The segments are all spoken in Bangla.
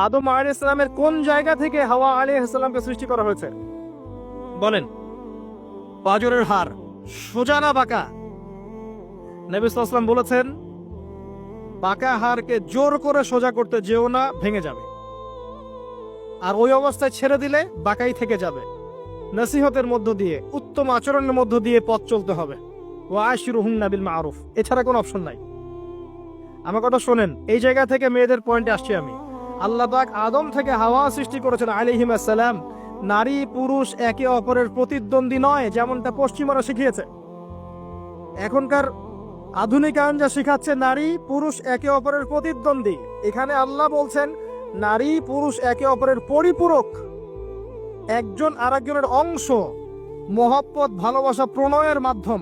আদম আলাইহিস সালামের কোন জায়গা থেকে হাওয়া আলাইহিস সালামকে সৃষ্টি করা হয়েছে? বলেন। পাঁজরের হাড়, সোজা না বাঁকা? নবী সাল্লাল্লাহু আলাইহি ওয়াসাল্লাম বলেছেন, বাঁকা হাড়কে জোর করে সোজা করতে যেও না, ভেঙে যাবে। আর ওই অবস্থায় ছেড়ে দিলে বাঁকাই থেকে যাবে। নসিহতের মধ্য দিয়ে, উত্তম আচরণের মধ্য দিয়ে পথ চলতে হবে। ওয়া আশিরুহুন্না বিল মারুফ, এছাড়া কোনো অপশন নাই। আমার কথা শোনেন, এই জায়গা থেকে মেয়েদের পয়েন্টে আসছি আমি। আল্লাহ পাক আদম থেকে হাওয়া সৃষ্টি করেছেন আলাইহিস সালাম। নারী পুরুষ একে অপরের প্রতিদ্বন্দ্বী নয়, যেমনটা পশ্চিমারা শিখিয়েছে। এখনকার আধুনিক আইন যা শিখাচ্ছে নারী পুরুষ একে অপরের প্রতিদ্বন্দ্বী, এখানে আল্লাহ বলছেন নারী পুরুষ একে অপরের পরিপূরক, একজন আরেকজনের অংশ, মহব্বত ভালোবাসা প্রণয়ের মাধ্যম,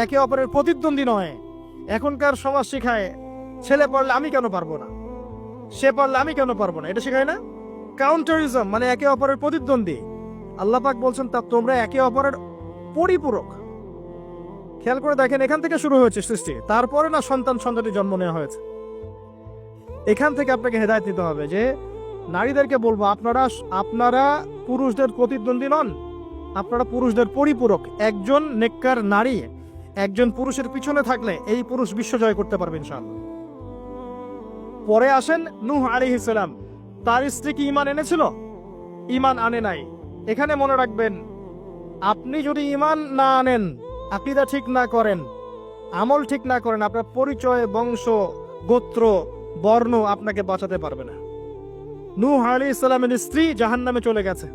একে অপরের প্রতিদ্বন্দ্বী নয়। এখনকার সমাজ শিখায় ছেলে পড়লে আমি কেন পারবো না, সে পড়লে আমি কেন পারবো না, এটা শেখায় না? কাউন্টারিজম, মানে একে অপরের প্রতিদ্বন্দ্বী। আল্লাহ পাক বলছেন তা তোমরা একে অপরের পরিপূরক। খেয়াল করে দেখেন, এখান থেকে শুরু হয়েছে সৃষ্টি, তারপরে না সন্তানটি জন্ম নেওয়া হয়েছে। এখান থেকে আপনাকে হেদায়েত দিতে হবে যে নারীদেরকে বলবো, আপনারা পুরুষদের প্রতিদ্বন্দ্বী নন, আপনারা পুরুষদের পরিপূরক। একজন নেককার নারী একজন পুরুষের পিছনে থাকলে এই পুরুষ বিশ্ব জয় করতে পারবে ইনশাআল্লাহ। পরে আসেন নূহ আলাইহিস সালাম, তার স্ত্রী কি ঈমান এনেছিল? ঈমান আনে নাই। এখানে মনে রাখবেন, আপনি যদি ঈমান না আনেন, আকীদা ঠিক না করেন, আমল ঠিক না করেন, আপনার পরিচয়, বংশ, গোত্র, বর্ণ আপনাকে বাঁচাতে পারবে না। নূহ আলাইহিস সালামের স্ত্রী জাহান্নামে চলে গেছে,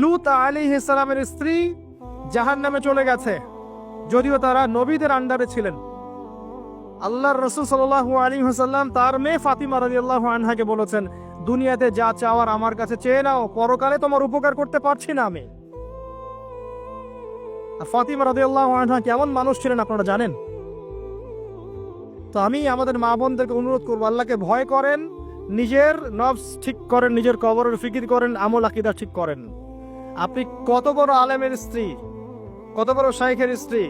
লূত আলাইহিস সালামের স্ত্রী জাহান্নামে চলে গেছে, যদিও তারা নবীদের আন্ডারে ছিলেন। আল্লাহর রাসূল সাল্লাল্লাহু আলাইহি ওয়াসাল্লাম তার মেয়ে ফাতিমা রাদিয়াল্লাহু আনহাকে বলেছেন, দুনিয়াতে যা চাওয়ার আমার কাছে চেয়ে নাও, পরকালে তোমার উপকার করতে পারছি না আমি। আর ফাতিমা রাদিয়াল্লাহু আনহা কেমন মানুষ ছিলেন আপনারা জানেন? তো আমি আমাদের মা বোনদেরকে অনুরোধ করবো, আল্লাহকে ভয় করেন, নিজের নফস ঠিক করেন, নিজের কবরের ফিকির করেন, আমল আকীদা ঠিক করেন। আপনি কত বড় আলেমের স্ত্রী, কত বড় শাইখের স্ত্রী,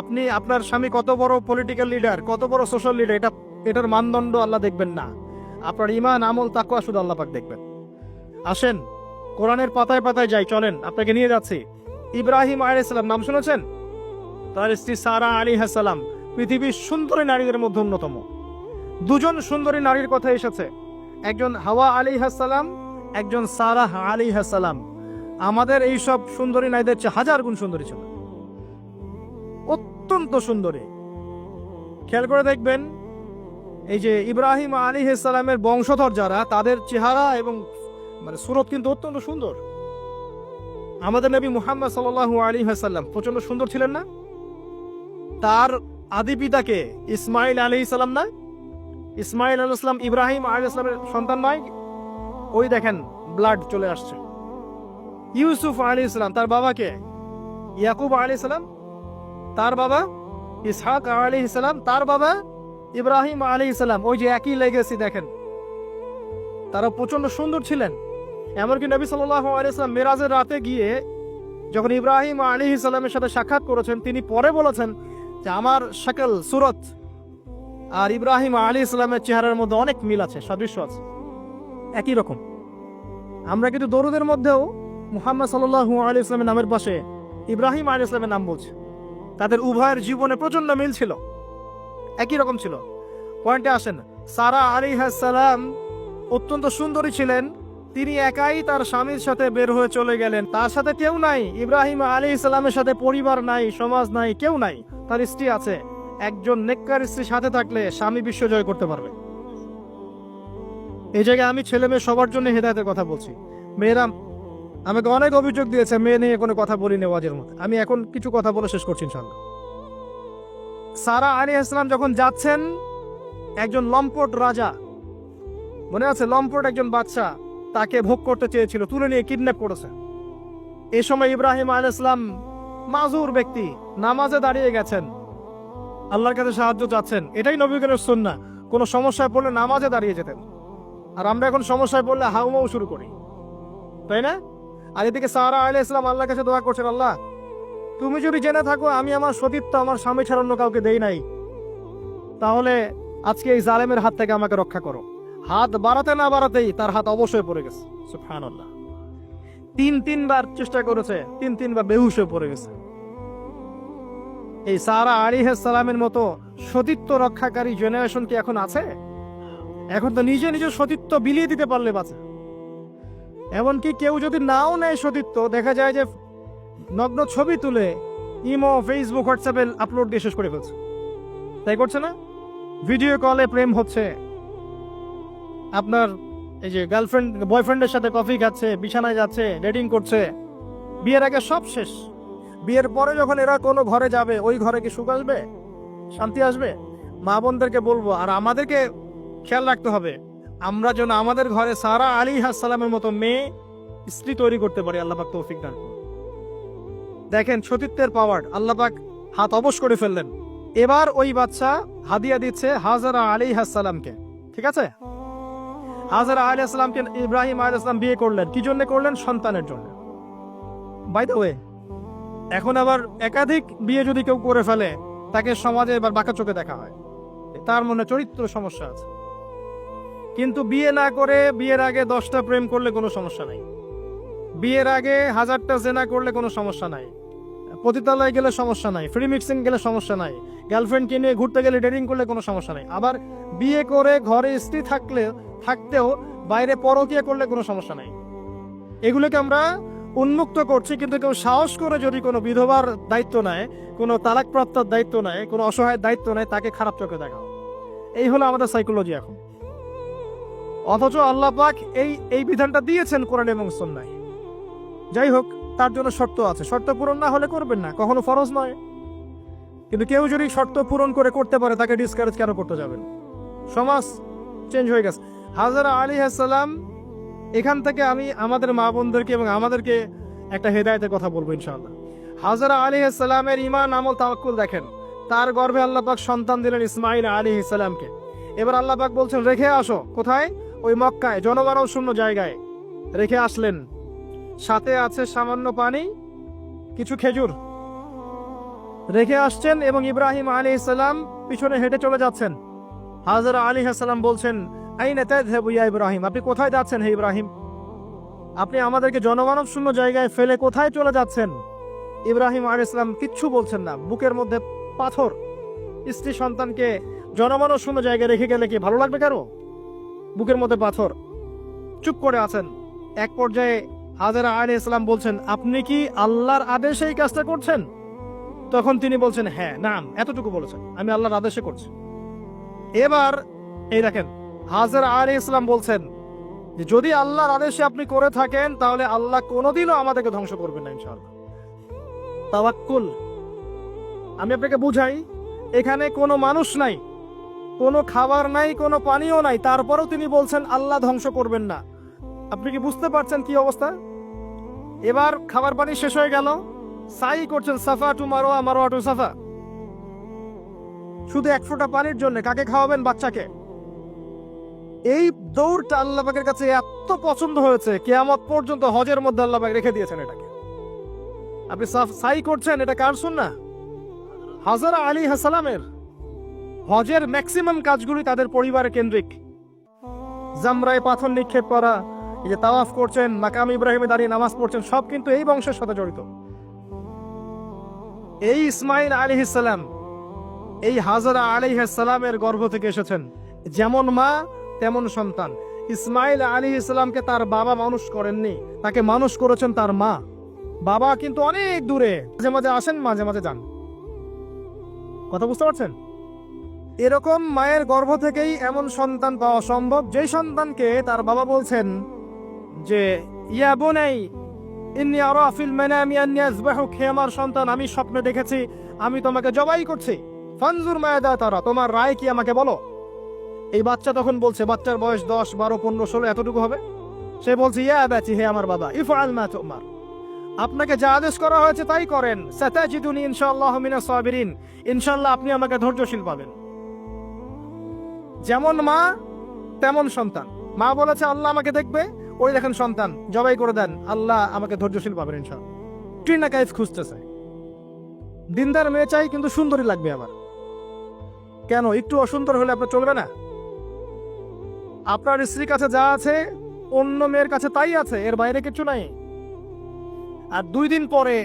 আপনি আপনার স্বামী কত বড় পলিটিক্যাল লিডার, কত বড় সোশ্যাল লিডার, এটার মানদণ্ড আল্লাহ দেখবেন না। আপনার ঈমান, আমল, তাকওয়া শুধু আল্লাহ পাক দেখবেন। আসেন কোরআনের পাতায় পাতায় যাই, চলেন আপনাকে নিয়ে যাচ্ছি। ইব্রাহিম আলাইহিস সালাম নাম শুনেছেন? তার স্ত্রী সারা আলাইহিস সালাম পৃথিবীর সুন্দরী নারীদের মধ্যে অন্যতম। দুজন সুন্দরী নারীর কথা এসেছে, একজন হাওয়া আলাইহিস সালাম, একজন সারাহ আলাইহিস সালাম। আমাদের এই সব সুন্দরী নারীদের চেয়ে হাজার গুণ সুন্দরী ছিল, অত্যন্ত সুন্দরী। খেয়াল করে দেখবেন, এই যে ইব্রাহিম আলাইহিস সালামের বংশধর যারা, তাদের চেহারা এবং মানে সুরত কিন্তু অত্যন্ত সুন্দর। আমাদের নবী মুহাম্মদ সাল্লাল্লাহু আলাইহি ওয়াসাল্লাম প্রচন্ড সুন্দর ছিলেন না? তার আদি পিতাকে ইসমাইল আলাইহিস সালাম না? ইসমাইল আলাইহিস সালাম ইব্রাহিম আলাইহিস সালামের সন্তান নয়? ওই দেখেন ব্লাড চলে আসছে। ইউসুফ আলাইহিস সালাম, তার বাবাকে ইয়াকুব আলাইহিস সালাম, তার বাবা ইসহাক আলাইহিস সালাম, তার বাবা ইব্রাহিম আলাইহিস সালাম, ওই যে একই লেগেসি দেখেন। তারা প্রচন্ড সুন্দর ছিলেন। এমনকি নবী সাল্লাল্লাহু আলাইহি ওয়াসাল্লাম মেরাজের রাতে গিয়ে যখন ইব্রাহিম আলাইহিস সালামের সাথে সাক্ষাৎ করেছেন, তিনি পরে বলেছেন যে আমার শাকল, সুরত আর ইব্রাহিম আলাইহিস সালামের চেহারার মধ্যে অনেক মিল আছে, সাদৃশ্য আছে, একই রকম। আমরা কিন্তু দরুদের মধ্যেও মুহাম্মদ সাল্লাল্লাহু আলাইহি ওয়াসাল্লামের নামের পাশে ইব্রাহিম আলাইহিস সালামের নাম বলছি। তাদের উভয়ের জীবনে প্রচন্ড মিল ছিল, একই রকম ছিল। পয়েন্টে আসেন, সারা আলাইহিস সালাম অত্যন্ত সুন্দরী ছিলেন। তিনি একাই তার স্বামীর সাথে বের হয়ে চলে গেলেন, তার সাথে কেউ নাই। ইব্রাহিম আলাইহিস সালামের সাথে পরিবার নাই, সমাজ নাই, কেউ নাই। তার স্ত্রী আছে। একজন নেককার স্ত্রী সাথে থাকলে স্বামী বিশ্ব জয় করতে পারবে। এই জায়গায় আমি ছেলে মেয়ে সবার জন্য হেদায়েতের কথা বলছি। মেয়েরা আমাকে অনেক অভিযোগ দিয়েছে, মেয়ে নিয়ে কোনো কথা বলি না ওয়াজের মধ্যে। আমি এখন কিছু কথা বলে শেষ করছি ইনশাআল্লাহ। সারা আলাইহিস সালাম যখন যাচ্ছেন, একজন লম্পট রাজা, মনে আছে, লম্পট একজন বাদশা তাকে ভোগ করতে চেয়েছিল, তুলে নিয়ে কিডন্যাপ করেছে। এই সময় ইব্রাহিম আলাইহিস সালাম মাজুর ব্যক্তি, নামাজে দাঁড়িয়ে গেছেন, আল্লাহর কাছে সাহায্য চাচ্ছেন। এটাই নবীগণের সুন্নাহ, কোনো সমস্যায় পড়লে নামাজে দাঁড়িয়ে যেতেন। আর আমরা এখন সমস্যায় পড়লে হাউমাউ শুরু করি, তাই না? আর এদিকে সারা আলাইহিস সালাম আল্লাহর কাছে দোয়া করছেন, আল্লাহ তুমি যদি জেনে থাকো আমি আমার সতীত্ব আমার স্বামী ছাড়া অন্য কাউকে দেই নাই, তাহলে আজকে এই জালেমের হাত থেকে আমাকে রক্ষা করো। হাত বাড়াতে না বাড়াতেই তার হাত অবশ্যই পড়ে গেছে। সুবহানাল্লাহ। তিনবার চেষ্টা করেছে, তিনবার বেহুশ হয়ে পড়ে গেছে। এই সারা আলাইহিস সালামের মতো সতীত্ব রক্ষাকারী জেনারেশন কি এখন আছে? এখন তো নিজে নিজে সতীত্ব বিলিয়ে দিতে পারলে বাঁচে। এমনকি কেউ যদি নাও নেয় সতীত্ব, দেখা যায় যে নগ্ন ছবি তুলে ইমো, ফেসবুক, হোয়াটসঅ্যাপে আপলোড দিয়ে শেষ করে ফেলছে। তাই করছে না? ভিডিও কলে প্রেম হচ্ছে, আপনার এই যে গার্লফ্রেন্ড বয়ফ্রেন্ডের সাথে কফি খাচ্ছে, বিছানায় যাচ্ছে, ডেটিং করছে। বিয়ের আগে সব শেষ, বিয়ের পরে যখন এরা কোনো ঘরে যাবে, ওই ঘরে কি সুখ আসবে, শান্তি আসবে? মা বোনদেরকে বলবো, আর আমাদেরকে খেয়াল রাখতে হবে, আমরা যেন আমাদের ঘরে সারা আলাইহিস সালামের মতো মেয়ে স্ত্রী তৈরি করতে পারি। আল্লাহ পাক তৌফিক দান করুন। দেখেন সতীত্বের পাওয়ার, আল্লাহ পাক হাত অবশ করে ফেললেন। এবার ওই বাচ্চা হাদিয়া দিচ্ছে হাজারা আলাইহিস সালামকে। ঠিক আছে, হাজারা আলাইহিস সালামকে ইব্রাহিম আলাইহিস সালাম বিয়ে করলেন। কি জন্য করলেন? সন্তানের জন্য। বাই দ্য ওয়ে, এখন আবার একাধিক বিয়ে যদি কেউ করে ফেলে, তাকে সমাজে এবার বাঁকা চোখে দেখা হয়, তার মনে চরিত্র সমস্যা আছে। কিন্তু বিয়ে না করে বিয়ের আগে 10টা প্রেম করলে কোনো সমস্যা নাই, বিয়ের আগে 1000টা জেনা করলে কোনো সমস্যা নাই, পতিতালয়ে গেলে সমস্যা নাই, ফ্রি মিক্সিং গেলে সমস্যা নাই, গার্লফ্রেন্ডকে নিয়ে ঘুরতে গেলে ডেটিং করলে কোনো সমস্যা নাই। আবার বিয়ে করে ঘরে স্ত্রী থাকতেও বাইরে পরকীয়া করলে কোনো সমস্যা নাই। এগুলোকে আমরা উন্মুক্ত করছি, কিন্তু কেউ সাহস করে যদি কোনো বিধবার দায়িত্ব নেয়, কোনো তালাকপ্রাপ্তর দায়িত্ব নেয়, কোনো অসহায়ের দায়িত্ব নেয়, তাকে খারাপ চোখে দেখা। এই হলো আমাদের সাইকোলজি এখন। অথচ আল্লাহ পাক এই বিধানটা দিয়েছেন কোরআন এবং সুন্নাহয়। যাই হোক, তার জন্য শর্ত আছে, শর্ত পূরণ না হলে করবেন না, কখনো ফরজ নয়। কিন্তু কেউ যদি শর্ত পূরণ করে করতে পারে, তাকে ডিসকারেজ কেন করতে যাবেন? সমাজ চেঞ্জ হয়ে গেছে। হাজারা আলাইহিস সালাম, এখান থেকে আমি আমাদের মা বোনদেরকে এবং আমাদেরকে একটা হেদায়েতের কথা বলবো ইনশাআল্লাহ। হাজারা আলাইহিস সালামের ঈমান, আমল, তাওয়াক্কুল দেখেন। তার গর্ভে আল্লাহ পাক সন্তান দিলেন ইসমাঈল আলাইহিস সালামকে। এবার আল্লাহ পাক বলছেন রেখে আসো। কোথায়? ওই মক্কায়, জনমানব শূন্য জায়গায় রেখে আসলেন। সাথে আছে সামান্য পানি, কিছু খেজুর রেখে আসছেন, এবং ইব্রাহিম আলাইহিস সালাম পিছনে হেঁটে চলে যাচ্ছেন। হাজারা আলাইহিস সালাম বলছেন, আইনা তাযহাবু ইয়া ইব্রাহিম, আপনি কোথায় যাচ্ছেন হে ইব্রাহিম? আপনি আমাদেরকে জনমানব শূন্য জায়গায় ফেলে কোথায় চলে যাচ্ছেন? ইব্রাহিম আলাইহিস সালাম কিচ্ছু বলছেন না, বুকের মধ্যে পাথর। স্ত্রী সন্তানকে জনমানব শূন্য জায়গায় রেখে গেলে কি ভালো লাগবে কারো? বুকের মধ্যে পাথর, চুপ করে আছেন। এক পর্যায়ে হাজারা আলাইহিস সালাম বলছেন, আপনি কি আল্লাহর আদেশে এই কাজটা করছেন? তখন তিনি বলছেন, হ্যাঁ, নাম, এতটুকু বলেছেন, আমি আল্লাহর আদেশে করছি। এবার এই দেখেন, হাজারা আলাইহিস সালাম বলছেন যে যদি আল্লাহর আদেশে আপনি করে থাকেন, তাহলে আল্লাহ কোনোদিনও আমাদেরকে ধ্বংস করবেন না ইনশাআল্লাহ। তাওয়াক্কুল। আমি আপনাকে বুঝাই, এখানে কোনো মানুষ নাই, কোনো খাবার নাই, কোনো পানিও নাই, তারপরেও তিনি বলছেন আল্লাহ ধ্বংস করবেন না। আপনি কি বুঝতে পারছেন কি অবস্থা? এবার খাবার পানি শেষ হয়ে গেল, সাই করছেন সাফা টু মারোয়া, মারোয়া টু সাফা, শুধু 1 ফোঁটা পানির জন্য। কাকে খাওয়াবেন? বাচ্চাকে। এই দৌড়টা আল্লাহ পাকের কাছে এত পছন্দ হয়েছে, কিয়ামত পর্যন্ত হজের মধ্যে আল্লাহ পাক রেখে দিয়েছেন এটাকে। আপনি সাই করছেন, এটা কার সুন্নাহ? হাজারা আলাইহিস সালামের। হজের ম্যাক্সিমাম কাজগুলি তাদের পরিবারের কেন্দ্রিক। জামরায় পাথর নিক্ষেপ করা, এই যে তাওয়াফ করছেন, মাকাম ইব্রাহিমে দাঁড়িয়ে নামাজ পড়ছেন, সব কিন্তু এই বংশের সাথে জড়িত। এই ইসমাঈল আলাইহিস সালাম, এই হাজারা আলাইহিস সালামের গর্ভ থেকে এসেছেন। যেমন মা তেমন সন্তান। ইসমাঈল আলাইহিস সালামকে তার বাবা মানুষ করেননি, তাকে মানুষ করেছেন তার মা। বাবা কিন্তু অনেক দূরে, মাঝে মাঝে আসেন, মাঝে মাঝে যান। কথা বুঝতে পারছেন? এরকম মায়ের গর্ভ থেকেই এমন সন্তান পাওয়া সম্ভব, যেই সন্তানকে তার বাবা বলছেন যে ইয়া বুনাই ইন্নী আরা ফিল মানামি আন্নী আযবাহুক, হে আমার সন্তান, আমি স্বপ্নে দেখেছি আমি তোমাকে জবাই করছি। ফানজুর মায়াদা তারা, তোমার রায় কি আমাকে বলো। এই বাচ্চা তখন বলছে, বাচ্চার বয়স 10, 12, 15, 16 এতটুকু হবে। সে বলছে, ইয়া আবাতি, হে আমার বাবা, ইফআল মা তুমার, আপনাকে যা আদেশ করা হয়েছে তাই করেন। সাতাজিদুনি ইনশাআল্লাহু মিনাস সাবিরিন, ইনশাআল্লাহ আপনি আমাকে ধৈর্যশীল পাবেন। যেমন মা তেমন সন্তান। মা বলেছে আল্লাহ আমাকে দেখবে, ওই দেখেন সন্তান জবাই করে দেন, আল্লাহ আমাকে ধৈর্যশীল পাবেন ইনশাআল্লাহ। ট্রিনা কাইফ খুঁজতেছে, দিনদার মেয়ে চাই, কিন্তু সুন্দরী লাগবে আমার। কেন? একটু অসুন্দর হলে আপনার চলবে না? আপনার স্ত্রীর কাছে যা আছে অন্য মেয়ের কাছে তাই আছে, এর বাইরে কিছু নাই। আর 2 দিন পরে,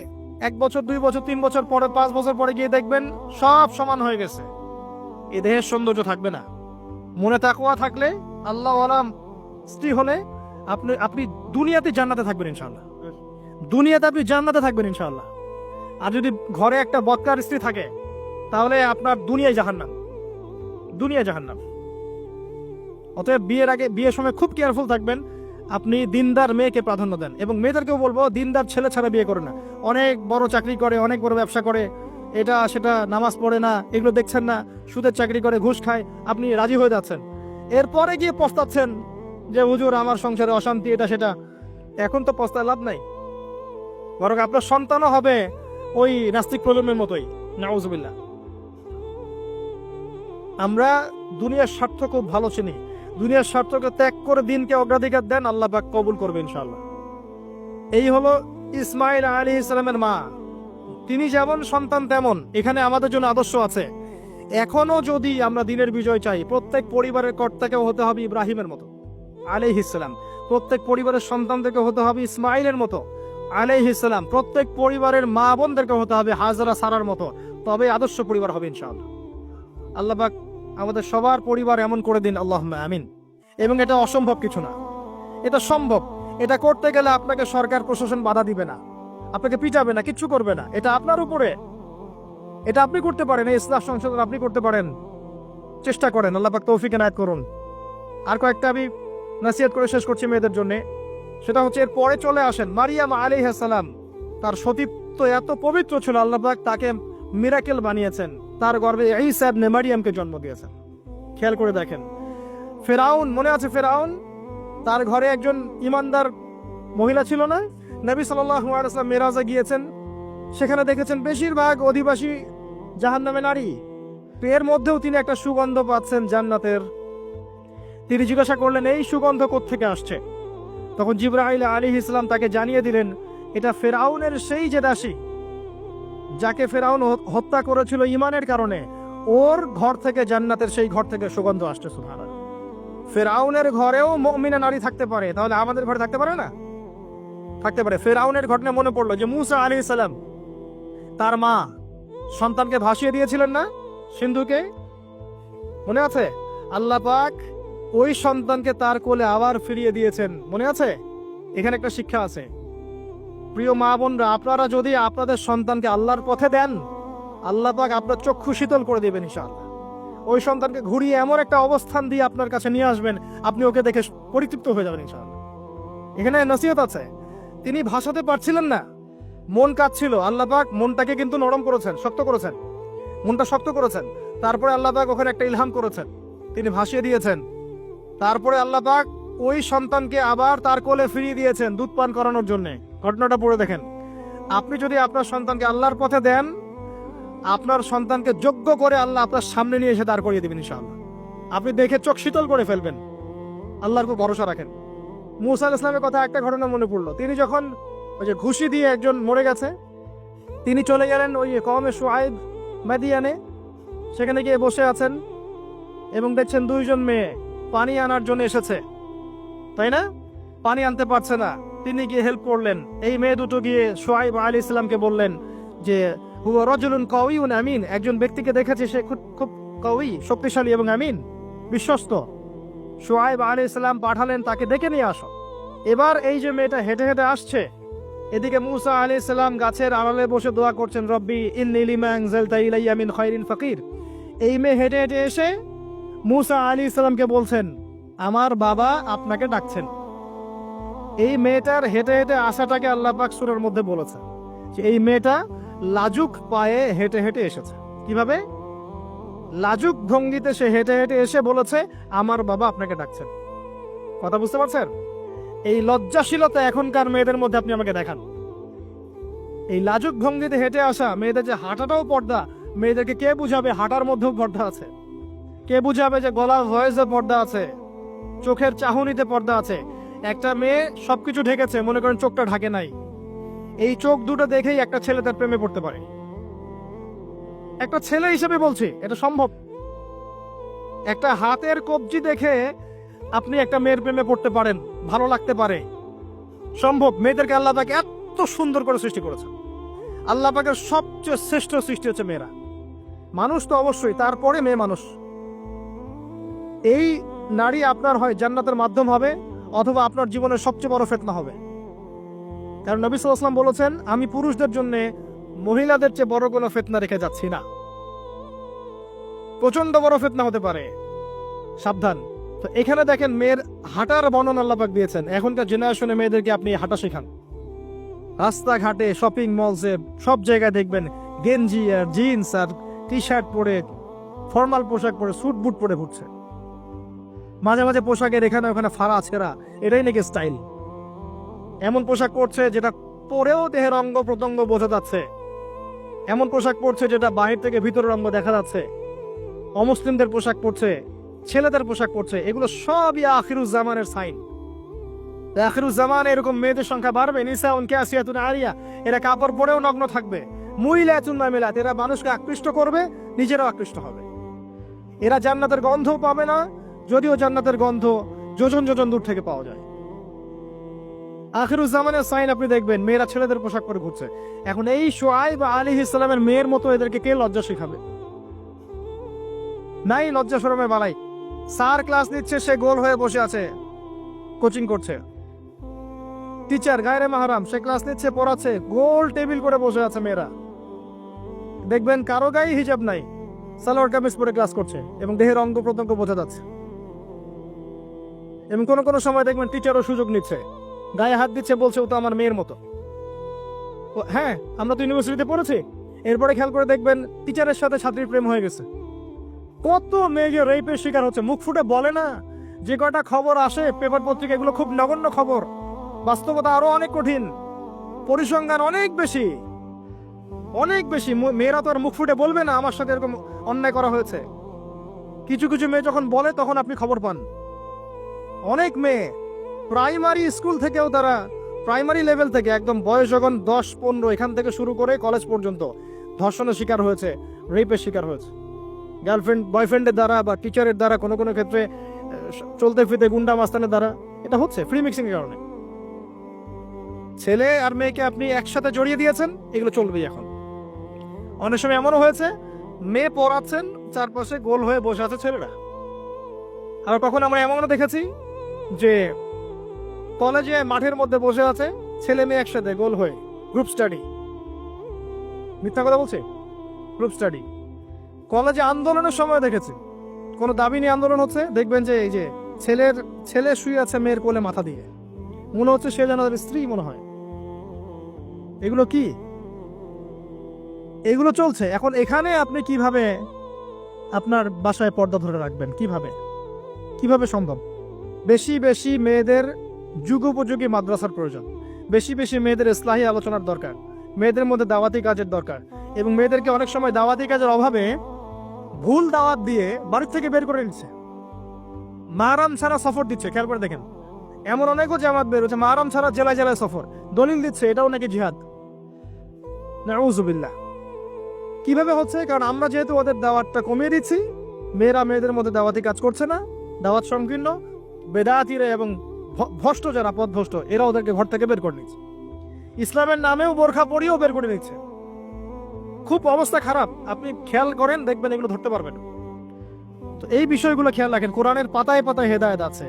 1 বছর, 2 বছর, 3 বছর পরে, 5 বছর পরে গিয়ে দেখবেন সব সমান হয়ে গেছে। এ দেহের সৌন্দর্য থাকবে না। মনে তাকওয়া থাকলে, আল্লাহ আলাম স্ত্রী হলে আপনি আপনি দুনিয়াতে জান্নাতে থাকবেন ইনশাআল্লাহ। দুনিয়াতে আপনি জান্নাতে থাকবেন ইনশাআল্লাহ। আর যদি ঘরে একটা বদকার স্ত্রী থাকে তাহলে আপনার দুনিয়ায় জাহান্নাম, দুনিয়া জাহান্নাম। অতএব বিয়ের সময় খুব কেয়ারফুল থাকবেন। আপনি দিনদার মেয়েকে প্রাধান্য দেন, এবং মেয়েদেরকেও বলবো দিনদার ছেলে ছাড়া বিয়ে করে না। অনেক বড় চাকরি করে, অনেক বড় ব্যবসা করে, এটা সেটা, নামাজ পড়ে না, এগুলো দেখছেন না, সুদের চাকরি করে, ঘুষ খায়, আপনি রাজি হয়ে যাচ্ছেন, এরপরে গিয়ে পস্তাচ্ছেন যে হুজুর আমার সংসারে অশান্তি, এটা সেটা। এখন তো পস্তায় লাভ নাই, বরং আপনার সন্তানও হবে ওই নাস্তিক প্রজন্মের মতোই, নাউজুবিল্লাহ। আমরা দুনিয়ার স্বার্থ খুব ভালো চিনি। দুনিয়ার স্বার্থকে ত্যাগ করে দিনকে অগ্রাধিকার দেন, আল্লাহ পাক কবুল করবে ইনশাআল্লাহ। এই হলো ইসমাইল আলাইহিস সালামের মা। তিনি যেমন সন্তান তেমন এখানে আমাদের জন্য আদর্শ আছে। এখনো যদি আমরা দিনের বিজয় চাই, প্রত্যেক পরিবারের কর্তাকেও হতে হবে ইব্রাহিমের মতো আলাইহিস সালাম। প্রত্যেক পরিবারের সন্তানদেরকে হতে হবে ইসমাইলের মতো আলাইহিস সালাম। প্রত্যেক পরিবারের মা বোনদেরকে হতে হবে হাজরা সারার মতো। তবে আদর্শ পরিবার হবে ইনশাআল্লাহ। আল্লাহ পাক আমাদের সবার পরিবার এমন করে দিন, আল্লাহুম্মা আমিন। এবং এটা অসম্ভব কিছু না, এটা সম্ভব। এটা করতে গেলে আপনাকে সরকার প্রশাসন বাধা দিবে না, আপনাকে পিটাবে না, কিচ্ছু করবে না। এটা আপনার উপরে, এটা আপনি করতে পারেন। এই ইসলাম সংশোধন আপনি করতে পারেন, চেষ্টা করেন। আল্লাহ পাক তৌফিক এনায়েত করুন। আর কয়েকটা আমি নসিহত করে শেষ করছি মেয়েদের জন্য। সেটা হচ্ছে, এর পরে চলে আসেন মারিয়াম আলাইহিস সালাম। তার সতীত্ব এত পবিত্র ছিল, আল্লাহ পাক তাকে মিরাকেল বানিয়েছেন, তার গর্ভে ঈসা ইবনে মারিয়ামকে জন্ম দিয়েছেন। খেয়াল করে দেখেন, ফেরাউন, মনে আছে ফেরাউন? তার ঘরে একজন ইমানদার মহিলা ছিল না? নবী সাল্লাল্লাহু আলাইহি ওয়াসাল্লাম মেরাজে গিয়েছেন, সেখানে দেখেছেন বেশিরভাগ অধিবাসী জাহান্নামে নারী। এর মধ্যেও তিনি একটা সুগন্ধ পাচ্ছেন জান্নাতের। তিনি জিজ্ঞাসা করলেন, এই সুগন্ধ কোত্থেকে আসছে? তখন জিবরাইল আলাইহিস সালাম তাকে জানিয়ে দিলেন, এটা ফেরাউনের সেই যে দাসী যাকে ফেরাউন হত্যা করেছিল ইমানের কারণে, ওর ঘর থেকে, জান্নাতের সেই ঘর থেকে সুগন্ধ আসছে। সুবহানাল্লাহ। ফেরাউনের ঘরেও মুমিনা নারী থাকতে পারে, তাহলে আমাদের ঘরে থাকতে পারে না? থাকতে পারে। ফেরাউনের ঘটনা মনে পড়লো যে মুসা আলাইহিস সালাম, তার মা সন্তানকে ভাসিয়ে দিয়েছিলেন না সিন্ধুকে, মনে আছে? আল্লাহ পাক ওই সন্তানকে তার কোলে আবার ফিরিয়ে দিয়েছেন, মনে আছে? এখানে একটা শিক্ষা আছে। প্রিয় মা বোনরা, আপনারা যদি আপনাদের সন্তানকে আল্লাহর পথে দেন, আল্লাহ পাক আপনার চক্ষু শীতল করে দেবেন ইনশাআল্লাহ। ওই সন্তানকে ঘুরিয়ে এমন একটা অবস্থান দিয়ে আপনার কাছে নিয়ে আসবেন, আপনি ওকে দেখে পরিতৃপ্ত হয়ে যাবেন ইনশাআল্লাহ। এখানে নসিহত আছে। তিনি ভাসাতে পারছিলেন না, মন কাঁদছিল। আল্লাহ পাক মনটাকে কিন্তু নরম করেছেন, শক্ত করেছেন, মনটা শক্ত করেছেন। তারপরে আল্লাহ পাক ওখানে একটা ইলহাম করেছেন, তিনি ভাসিয়ে দিয়েছেন। তারপরে আল্লাহ পাক ওই সন্তানকে আবার তার কোলে ফিরিয়ে দিয়েছেন দুধ পান করানোর জন্য। ঘটনাটা পড়ে দেখেন। আপনি যদি আপনার সন্তানকে আল্লাহর পথে দেন, আপনার সন্তানকে যোগ্য করে আল্লাহ আপনার সামনে নিয়ে এসে দাঁড় করিয়ে দেবেন ইনশাআল্লাহ। আপনি দেখে চোখ শীতল করে ফেলবেন। আল্লাহর উপর ভরসা রাখেন। মুসা আলাইহিস সালামের কথা একটা ঘটনা মনে পড়লো। তিনি যখন ওই যে ঘুষি দিয়ে একজন মরে গেছে, তিনি চলে গেলেন ওই কওমে শুআইব মাদিয়ানে। সেখানে গিয়ে বসে আছেন এবং দেখছেন 2 জন মেয়ে পানি আনার জন্য এসেছে, তাই না? পানি আনতে পারছে না, তিনি গিয়ে হেল্প করলেন। এই মেয়ে দুটো গিয়ে শুআইব আলাইহিস সালামকে বললেন যে হুয়া রাজুলুন কাওয়িউন আমিন, একজন ব্যক্তিকে দেখেছে সে খুব কাওয়ি, শক্তিশালী এবং আমিন, বিশ্বস্ত। শুআইব আলাইহিস সালাম পাঠালেন তাকে ডেকে নিয়ে আসো। এবার এই যে মেয়েটা হেঁটে হেঁটে আসছে, এদিকে মুসা আলাইহিস সালাম গাছের আড়ালে বসে দোয়া করছেন, রব্বি ইন্নী লিমা আনজালতা ইলাইয়া মিন খায়রিন ফাকির। এই মেয়ে হেঁটে হেঁটে এসে মুসা আলাইহিস সালামকে বলছেন, আমার বাবা আপনাকে ডাকছেন। এই মেয়েটার হেঁটে হেঁটে আসাটাকে আল্লাহ পাক সূরার মধ্যে বলেছে যে এই মেয়েটা লাজুক পায়ে হেঁটে হেঁটে এসেছে। কিভাবে? লাজুক ভঙ্গিতে সে হেঁটে হেঁটে এসে বলেছে, আমার বাবা আপনাকে ডাকছেন। কথা বুঝতে পারছেন? এই লজ্জাশীলতা এখনকার মেয়েদের মধ্যে আপনি আমাকে দেখান। এই লাজুক ভঙ্গিতে হেঁটে আসা মেয়েদের যে হাঁটাটাও পর্দা, মেয়েদেরকে কে বুঝাবে হাঁটার মধ্যেও পর্দা আছে? কে বুঝাবে যে গলার ভয়েসে পর্দা আছে, চোখের চাহনিতে পর্দা আছে? একটা মেয়ে সবকিছু ঢেকেছে, মনে করেন চোখটা ঢাকে নাই। এই চোখ দুটো দেখেই একটা ছেলে তার প্রেমে পড়তে পারে। একটা ছেলে হিসেবে বলছি, এটা সম্ভব। একটা হাতের কবজি দেখে আপনি একটা মেয়ের প্রেমে পড়তে পারেন, ভালো লাগতে পারে, সম্ভব। মেয়েদেরকে আল্লাহ পাক এত সুন্দর করে সৃষ্টি করেছে। আল্লাহ পাকের সবচেয়ে শ্রেষ্ঠ সৃষ্টি হচ্ছে মেয়েরা। মানুষ তো অবশ্যই, তারপরে মেয়ে মানুষ। এই নারী আপনার হয় জান্নাতের মাধ্যম হবে, অথবা আপনার জীবনের সবচেয়ে বড় ফিতনা হবে। কারণ নবী সাল্লাল্লাহু আলাইহি ওয়াসাল্লাম বলেছেন, আমি পুরুষদের জন্য মহিলাদের চেয়ে বড় কোনো ফিতনা রেখে যাচ্ছি না। প্রচন্ড বড় ফিতনা হতে পারে, সাবধান। তো এখানে দেখেন মেয়ের হাঁটার বর্ণনা আল্লাহ পাক দিয়েছেন। এখনকার জেনারেশনে মেয়েদেরকে আপনি হাঁটা শেখান, রাস্তাঘাটে, শপিং মলসে, সব জায়গায় দেখবেন গেঞ্জি আর জিন্স আর টি শার্ট পরে, ফর্মাল পোশাক পরে, স্যুট বুট পরে ঘুরছে। মাঝে মাঝে পোশাকের এখানে ওখানে ফাড়া ছেঁড়া, এটাই নাকি স্টাইল। এমন পোশাক পরছে যেটা পরেও দেহের অঙ্গ প্রত্যঙ্গ বোঝা যাচ্ছে, এমন পোশাক পরছে যেটা বাহির থেকে ভিতরের অঙ্গ দেখা যাচ্ছে। অমুসলিমদের পোশাক পরছে, ছেলেদের পোশাক পরছে, এগুলো সবই আখিরুজ্জামানের সাইন। আখিরুজ্জামান এরকম মেয়েদের সংখ্যা বাড়বে। নিসাউন কাসিয়াতুন আরিয়া, এরা কাপড় পরেও নগ্ন থাকবে। মুইলাতুন মামিলাত, এরা মানুষকে আকৃষ্ট করবে, নিজেরাও আকৃষ্ট হবে। এরা জান্নাতের গন্ধও পাবে না, যদিও জান্নাতের গন্ধ যোজন যোজন দূর থেকে পাওয়া যায়। আখিরুজ্জামানের সাইন আপনি দেখবেন, মেয়েরা ছেলেদের পোশাক পরে ঘুরছে। এখন এই শুআয়ব আলাইহিস সালামের মেয়ের মতো এদেরকে কে লজ্জা শেখাবে? নাই লজ্জা শরমের বালাই। স্যার ক্লাস নিচ্ছে, সে গোল হয়ে বসে আছে, কোচিং করছে। টিচার গায়রে মাহরাম, সে ক্লাস নিচ্ছে, পড়াচ্ছে, গোল টেবিল করে বসে আছে মেয়েরা। দেখবেন কারো গায়ে হিজাব নাই, সালোয়ার কামিজ পরে ক্লাস করছে এবং দেহের অঙ্গ প্রত্যঙ্গ বোঝা যাচ্ছে। এবং কোনো কোনো সময় দেখবেন টিচারও সুযোগ নিচ্ছে, গায়ে হাত দিচ্ছে, বলছে ও তো আমার মেয়ের মতো। হ্যাঁ, আমরা তো ইউনিভার্সিটিতে পড়েছি। এরপরে খেয়াল করে দেখবেন টিচারের সাথে ছাত্রীর প্রেম হয়ে গেছে। কত মেয়ে যে রেপের শিকার হচ্ছে, মুখ ফুটে বলে না। যে কয়টা খবর আসে পেপার পত্রিকা, এগুলো খুব নগণ্য খবর। বাস্তবতা আরো অনেক কঠিন, পরিসংখ্যান অনেক বেশি, অনেক বেশি। মেয়েরা তো আর মুখ ফুটে বলবে না আমার সাথে এরকম অন্যায় করা হয়েছে। কিছু কিছু মেয়ে যখন বলে তখন আপনি খবর পান। অনেক মেয়ে প্রাইমারি স্কুল থেকেও, তারা প্রাইমারি লেভেল থেকে একদম বয়স যখন 10-15 এখান থেকে শুরু করে কলেজ পর্যন্ত ধর্ষণের শিকার হয়েছে, রেপের শিকার হয়েছে। গার্লফ্রেন্ড বয়ফ্রেন্ডের দ্বারা বা টিচারের দ্বারা, কোনো কোনো ক্ষেত্রে চলতে ফিরতে গুন্ডা মাস্তানের দ্বারা। এটা হচ্ছে ফ্রি মিক্সিং এর কারণে। ছেলে আর মেয়েকে আপনি একসাথে জড়িয়ে দিয়েছেন, এগুলো চলবেই এখন। অনেক সময় এমনও হয়েছে, মেয়ে পড়াচ্ছেন, চারপাশে গোল হয়ে বসে আছে ছেলেরা। আর কখন আমরা এমনও দেখেছি যে কলেজে মাঠের মধ্যে বসে আছে ছেলে মেয়ে একসাথে গোল হয়ে, গ্রুপ স্টাডি। মিথ্যা কথা বলছে? Group study. কলেজে আন্দোলনের সময় দেখেছি, কোনো দাবি নিয়ে আন্দোলন হচ্ছে, দেখবেন যে এই যে ছেলে শুয়ে আছে মেয়ের কোলে মাথা দিয়ে, মনে হচ্ছে সে যেন তার স্ত্রী মনে হয়। এগুলো কি? এগুলো চলছে এখন। এখানে আপনি কিভাবে আপনার বাসায় পর্দা ধরে রাখবেন? কিভাবে সম্ভব? বেশি বেশি মেয়েদের যুগোপযোগী মাদ্রাসার প্রয়োজন, বেশি বেশি মেয়েদের ইসলাহি আলোচনার দরকার, মেয়েদের মধ্যে দাওয়াতি কাজের দরকার। এবং মেয়েদেরকে অনেক সময় দাওয়াতি কাজের অভাবে ভুল দাওয়াত দিয়ে বাড়ির থেকে বের করে নিচ্ছে, মাহরাম ছাড়া সফর দিচ্ছে। খেয়াল করে দেখেন, এমন অনেকও জামাত বের হচ্ছে মাহরাম ছাড়া জেলায় জেলায় সফর, দলিল দিচ্ছে এটাও নাকি জিহাদ। নাউযুবিল্লাহ। কিভাবে হচ্ছে? কারণ আমরা যেহেতু ওদের দাওয়াতটা কমিয়ে দিচ্ছি, মেয়েরা মেয়েদের মধ্যে দাওয়াতি কাজ করছে না, দাওয়াত সংকীর্ণ, বেদাতিরা এবং ভ্রষ্ট যারা পথভ্রষ্ট, এরা ওদেরকে ঘর থেকে বের করে নিচ্ছে। ইসলামের নামেও বোরখা পরিয়েও বের করে নিচ্ছে। খুব অবস্থা খারাপ। আপনি খেয়াল করেন, দেখবেন এগুলো ধরতে পারবেন। তো এই বিষয়গুলো খেয়াল রাখেন। কোরআনের পাতায় পাতায় হেদায়েত আছে।